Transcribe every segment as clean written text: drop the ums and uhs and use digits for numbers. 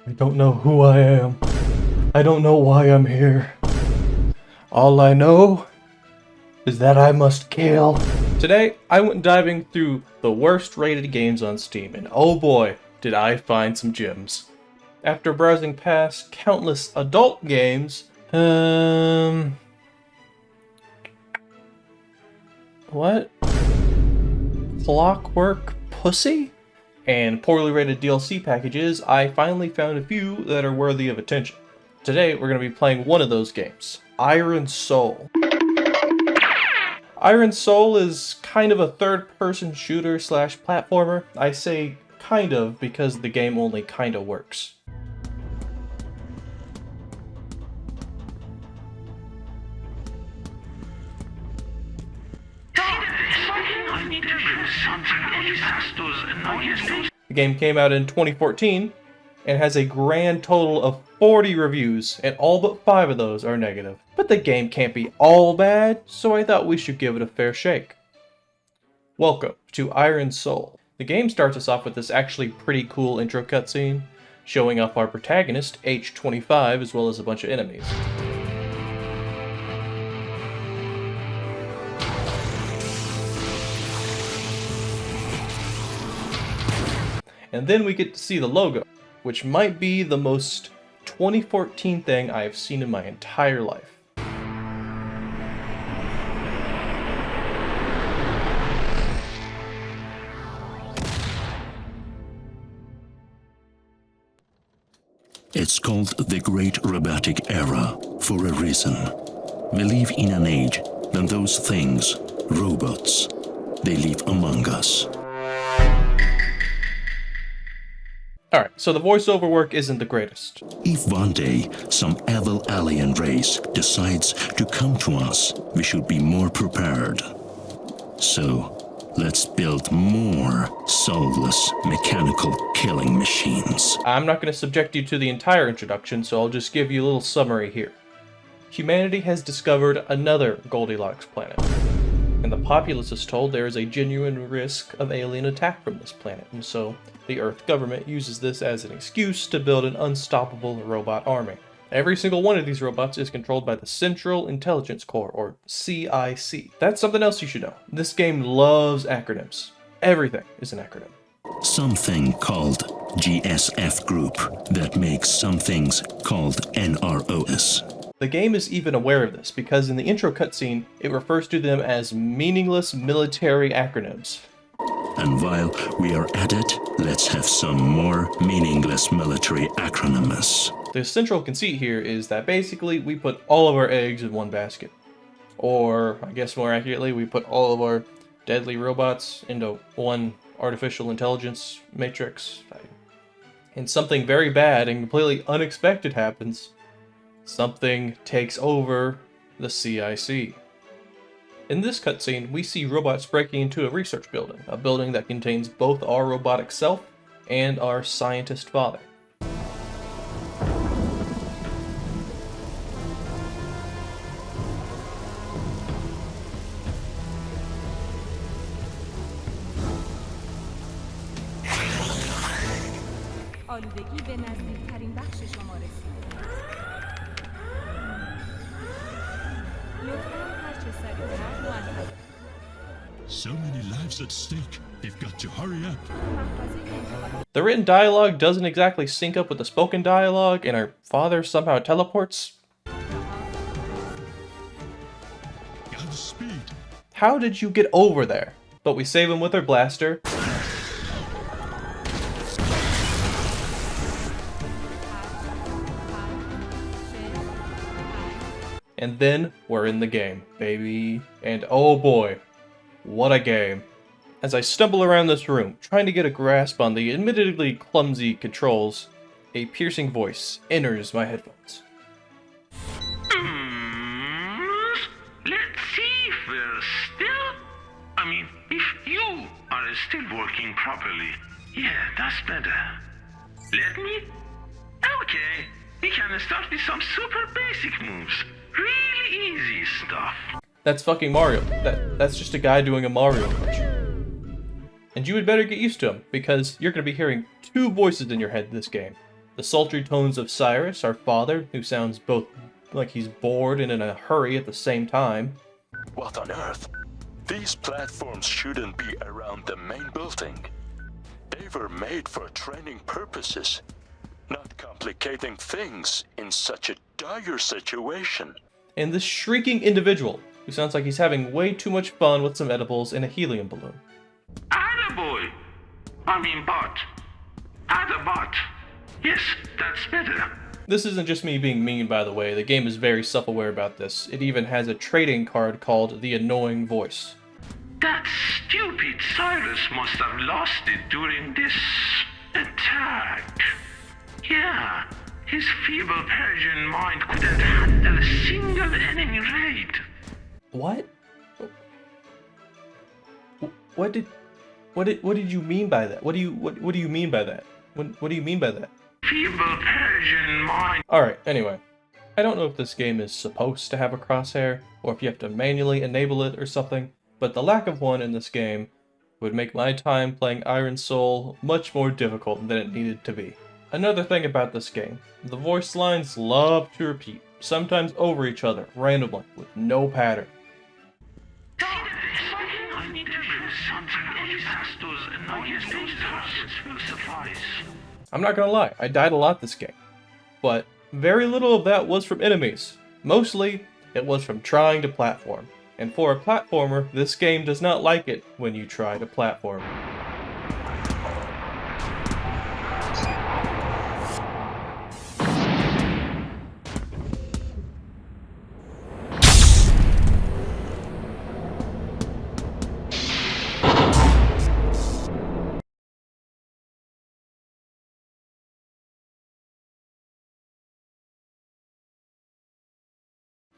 I don't know who I am. I don't know why I'm here. All I know is that I must kill. Today, I went diving through the worst rated games on Steam, and oh boy, did I find some gems. After browsing past countless adult games, what? Clockwork Pussy? And poorly rated DLC packages, I finally found a few that are worthy of attention. Today, we're going to be playing one of those games, Iron Soul. Iron Soul is kind of a third-person shooter slash platformer. I say kind of because the game only kinda works. The game came out in 2014 and has a grand total of 40 reviews, and all but 5 of those are negative. But the game can't be all bad, so I thought we should give it a fair shake. Welcome to Iron Soul. The game starts us off with this actually pretty cool intro cutscene, showing off our protagonist, H25, as well as a bunch of enemies. And then we get to see the logo, which might be the most 2014 thing I have seen in my entire life. It's called the Great Robotic Era for a reason. We live in an age when those things, robots, they live among us. Alright, so the voiceover work isn't the greatest. If one day some evil alien race decides to come to us, we should be more prepared. So, let's build more soulless mechanical killing machines. I'm not going to subject you to the entire introduction, so I'll just give you a little summary here. Humanity has discovered another Goldilocks planet, and the populace is told there is a genuine risk of alien attack from this planet, and so the Earth government uses this as an excuse to build an unstoppable robot army. Every single one of these robots is controlled by the Central Intelligence Corps, or CIC. That's something else you should know. This game loves acronyms. Everything is an acronym. Something called GSF Group that makes some things called NROS. The game is even aware of this because in the intro cutscene, it refers to them as meaningless military acronyms. And while we are at it, let's have some more meaningless military acronyms. The central conceit here is that basically we put all of our eggs in one basket. Or, I guess more accurately, we put all of our deadly robots into one artificial intelligence matrix. And something very bad and completely unexpected happens. Something takes over the CIC. In this cutscene, we see robots breaking into a research building, a building that contains both our robotic self and our scientist father. آلودگی به نزدیکترین بخش شما رسید. لطفاً هر چه سریعتر منتظر. So many lives at stake. You've got to hurry up. The written dialogue doesn't exactly sync up with the spoken dialogue, and our father somehow teleports. Godspeed. How did you get over there? But we save him with our blaster. And then we're in the game, baby. And oh boy, what a game. As I stumble around this room, trying to get a grasp on the admittedly clumsy controls, a piercing voice enters my headphones. Let's see if we're still... if you are still working properly. Yeah, that's better. Let me... Okay, we can start with some super basic moves. Really easy stuff. That's fucking Mario. That's just a guy doing a Mario impression. And you had better get used to him, because you're going to be hearing 2 voices in your head this game. The sultry tones of Cyrus, our father, who sounds both like he's bored and in a hurry at the same time. What on earth? These platforms shouldn't be around the main building. They were made for training purposes, not complicating things in such a dire situation. And this shrieking individual, who sounds like he's having way too much fun with some edibles and a helium balloon. Attaboy! I mean bot. Attabot. Yes, that's better. This isn't just me being mean, by the way. The game is very self-aware about this. It even has a trading card called the Annoying Voice. That stupid Cyrus must have lost it during this attack. Yeah, his feeble Persian mind couldn't handle a single enemy raid. What? What did you mean by that? What do you mean by that? What do you mean by that? Feeble Persian mind. Alright, anyway. I don't know if this game is supposed to have a crosshair, or if you have to manually enable it or something, but the lack of one in this game would make my time playing Iron Soul much more difficult than it needed to be. Another thing about this game, the voice lines love to repeat, sometimes over each other, randomly, with no pattern. I need to do something past those annoying targets will suffice. I'm not gonna lie, I died a lot this game, but very little of that was from enemies. Mostly, it was from trying to platform. And for a platformer, this game does not like it when you try to platform.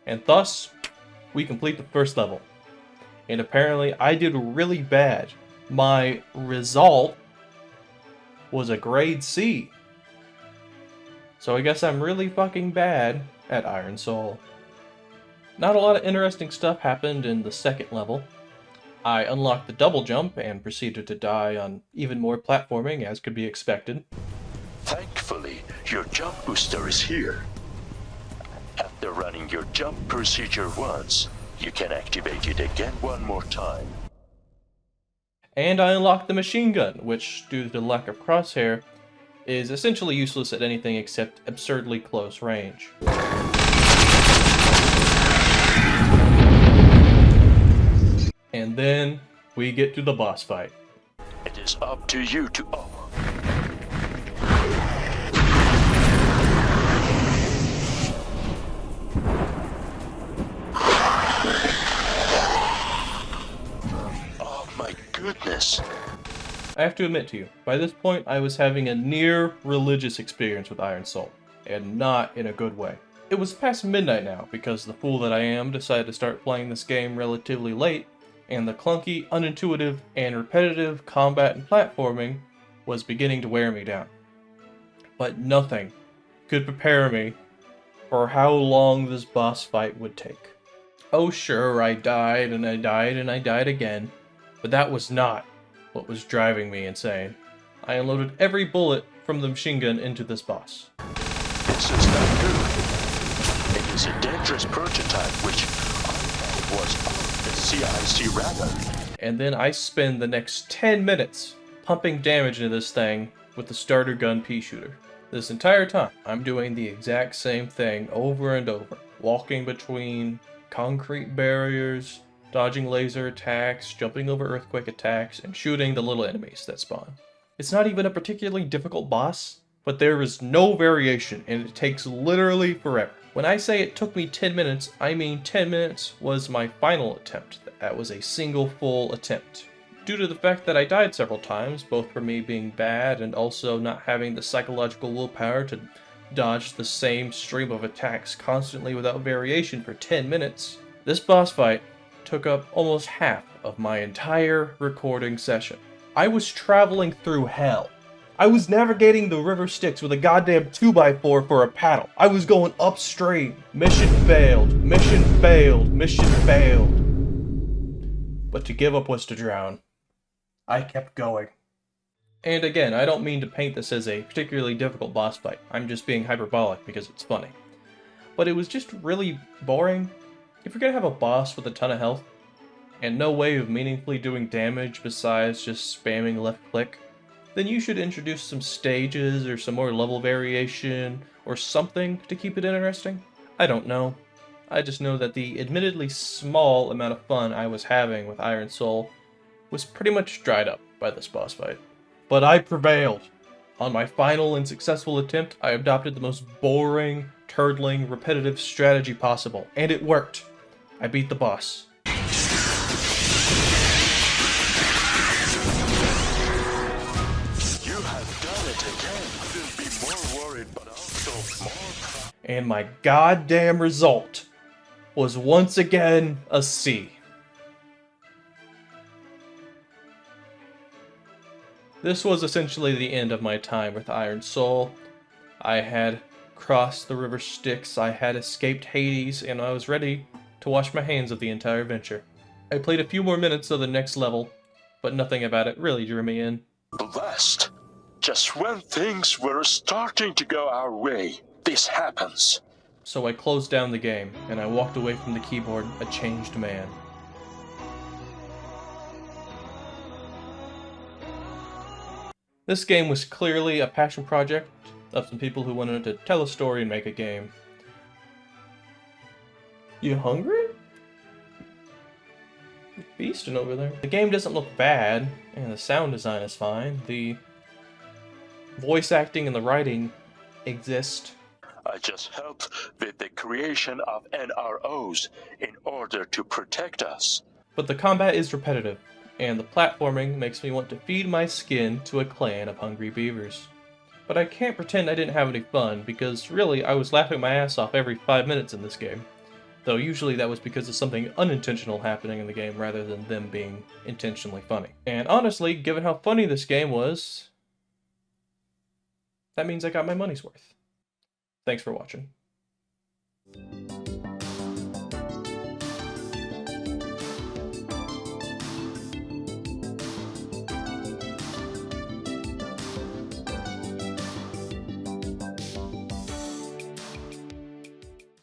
And thus, we complete the first level. And apparently, I did really bad. My result was a grade C. So I guess I'm really fucking bad at Iron Soul. Not a lot of interesting stuff happened in the second level. I unlocked the double jump and proceeded to die on even more platforming, as could be expected. Thankfully, your jump booster is here. After running your jump procedure once, you can activate it again one more time. And I unlocked the machine gun, which, due to the lack of crosshair, is essentially useless at anything except absurdly close range. And then we get to the boss fight. It is up to you to... Oh my goodness. I have to admit to you, by this point I was having a near religious experience with Iron Soul, and not in a good way. It was past midnight now, because the fool that I am decided to start playing this game relatively late, and the clunky, unintuitive, and repetitive combat and platforming was beginning to wear me down. But nothing could prepare me for how long this boss fight would take. Oh sure, I died, and I died, and I died again, but that was not what was driving me insane. I unloaded every bullet from the machine gun into this boss. This is not good. It is a dangerous prototype which was the CIC radar. And then I spend the next 10 minutes pumping damage into this thing with the starter gun pea shooter. This entire time, I'm doing the exact same thing over and over, walking between concrete barriers, dodging laser attacks, jumping over earthquake attacks, and shooting the little enemies that spawn. It's not even a particularly difficult boss, but there is no variation, and it takes literally forever. When I say it took me 10 minutes, I mean 10 minutes was my final attempt. That was a single full attempt. Due to the fact that I died several times, both for me being bad and also not having the psychological willpower to dodge the same stream of attacks constantly without variation for 10 minutes, this boss fight took up almost half of my entire recording session. I was traveling through hell. I was navigating the river Styx with a goddamn 2x4 for a paddle. I was going upstream. Mission failed. Mission failed. Mission failed. But to give up was to drown. I kept going. And again, I don't mean to paint this as a particularly difficult boss fight. I'm just being hyperbolic because it's funny. But it was just really boring. If you're gonna have a boss with a ton of health, and no way of meaningfully doing damage besides just spamming left click, then you should introduce some stages or some more level variation or something to keep it interesting. I don't know. I just know that the admittedly small amount of fun I was having with Iron Soul was pretty much dried up by this boss fight. But I prevailed. On my final and successful attempt, I adopted the most boring, turtling, repetitive strategy possible, and it worked. I beat the boss. You have done it again. You'll be more worried, but also more proud. And my goddamn result was once again a C. This was essentially the end of my time with Iron Soul. I had crossed the River Styx, I had escaped Hades, and I was ready to wash my hands of the entire venture. I played a few more minutes of the next level, but nothing about it really drew me in. Blessed. Just when things were starting to go our way, this happens. So I closed down the game, and I walked away from the keyboard a changed man. This game was clearly a passion project of some people who wanted to tell a story and make a game. You hungry? You're feasting over there. The game doesn't look bad, and the sound design is fine. The voice acting and the writing exist. I just helped with the creation of NROs in order to protect us. But the combat is repetitive, and the platforming makes me want to feed my skin to a clan of hungry beavers. But I can't pretend I didn't have any fun, because really I was laughing my ass off every 5 minutes in this game. Though usually that was because of something unintentional happening in the game rather than them being intentionally funny. And honestly, given how funny this game was, that means I got my money's worth. Thanks for watching.